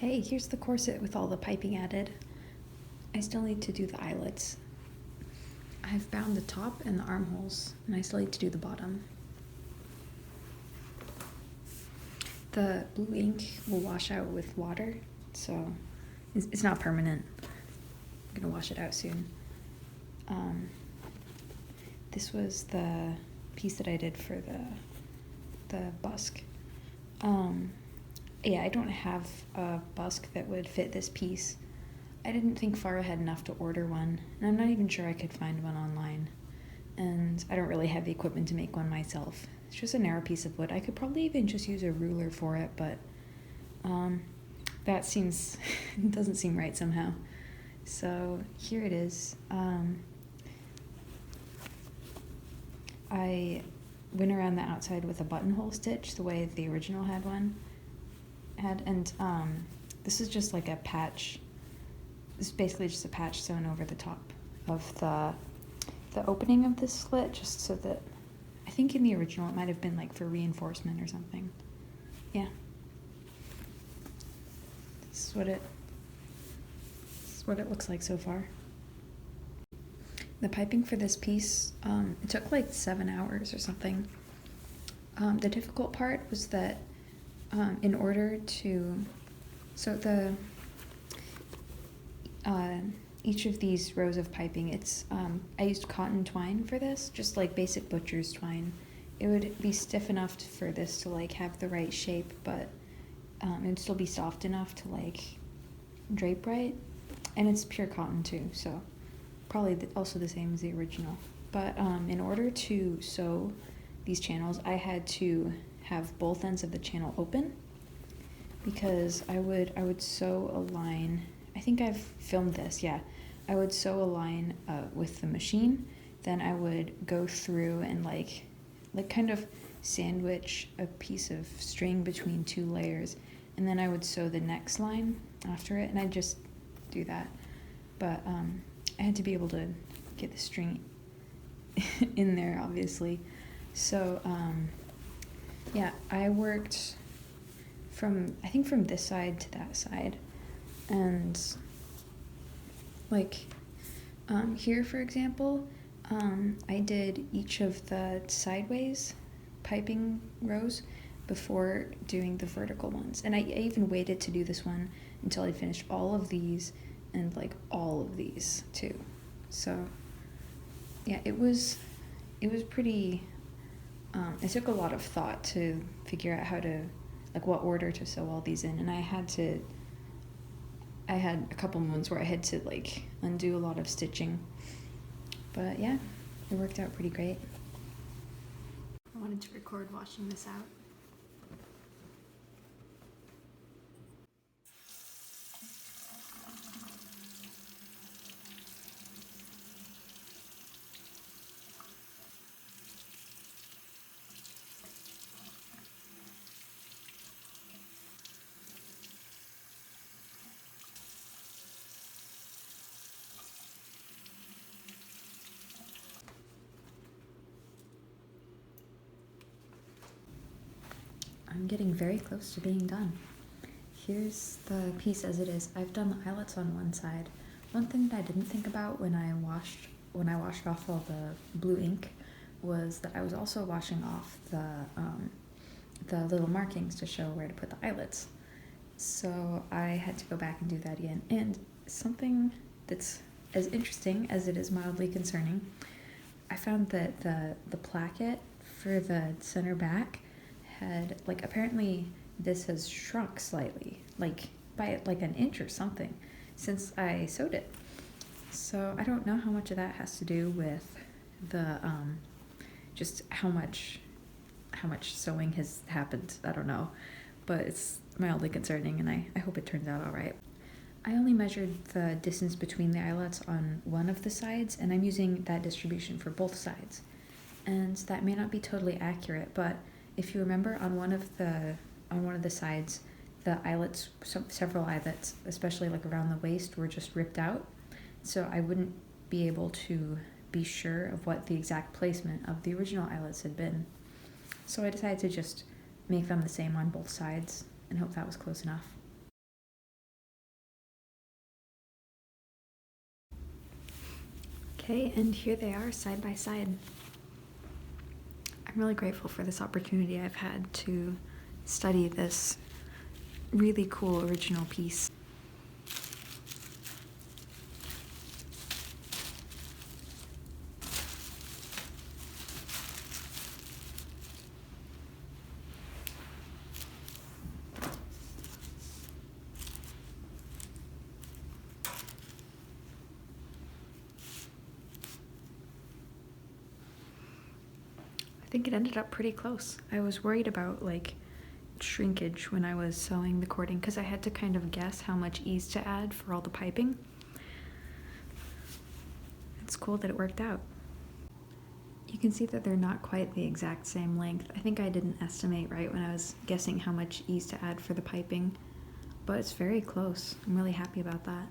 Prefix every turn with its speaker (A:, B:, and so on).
A: Okay, here's the corset with all the piping added. I still need to do the eyelets. I've bound the top and the armholes, and I still need to do the bottom. The blue ink will wash out with water, so it's not permanent. I'm gonna wash it out soon. This was the piece that I did for the busk. Yeah, I don't have a busk that would fit this piece. I didn't think far ahead enough to order one, and I'm not even sure I could find one online. And I don't really have the equipment to make one myself. It's just a narrow piece of wood. I could probably even just use a ruler for it, but that seems doesn't seem right somehow. So here it is. I went around the outside with a buttonhole stitch, the way the original had, and this is just like a patch. This is basically just a patch sewn over the top of the opening of this slit, just so that, I think in the original it might have been like for reinforcement or something. Yeah. This is what it looks like so far. The piping for this piece, it took like 7 hours or something. The difficult part was that in order to, each of these rows of piping, it's, I used cotton twine for this, just like basic butcher's twine. It would be stiff enough for this to like have the right shape, but it'd still be soft enough to like drape right. And it's pure cotton too, so probably also the same as the original. But in order to sew these channels, I had to have both ends of the channel open, because I would sew a line. I think I've filmed this, yeah. I would sew a line with the machine, then I would go through and like kind of sandwich a piece of string between 2 layers, and then I would sew the next line after it, and I'd just do that. But I had to be able to get the string in there, obviously. So yeah, I worked from this side to that side, and like here, for example, I did each of the sideways piping rows before doing the vertical ones, and I even waited to do this one until I finished all of these and like all of these too. So yeah, it was pretty, it took a lot of thought to figure out how to, like, what order to sew all these in, and I had a couple moments where I had to like undo a lot of stitching, but yeah, it worked out pretty great. I wanted to record washing this out. I'm getting very close to being done. Here's the piece as it is. I've done the eyelets on one side. One thing that I didn't think about when I washed off all the blue ink was that I was also washing off the little markings to show where to put the eyelets. So I had to go back and do that again. And something that's as interesting as it is mildly concerning, I found that the placket for the center back had, like, apparently this has shrunk slightly, like by like an inch or something, since I sewed it. So I don't know how much of that has to do with the just how much sewing has happened. I don't know, but it's mildly concerning, and I hope it turns out all right. I only measured the distance between the eyelets on one of the sides, and I'm using that distribution for both sides. And that may not be totally accurate, but if you remember, on one of the sides, the eyelets, several eyelets, especially like around the waist, were just ripped out. So I wouldn't be able to be sure of what the exact placement of the original eyelets had been. So I decided to just make them the same on both sides and hope that was close enough. Okay, and here they are side by side. I'm really grateful for this opportunity I've had to study this really cool original piece. I think it ended up pretty close. I was worried about like shrinkage when I was sewing the cording because I had to kind of guess how much ease to add for all the piping. It's cool that it worked out. You can see that they're not quite the exact same length. I think I didn't estimate right when I was guessing how much ease to add for the piping, but it's very close. I'm really happy about that.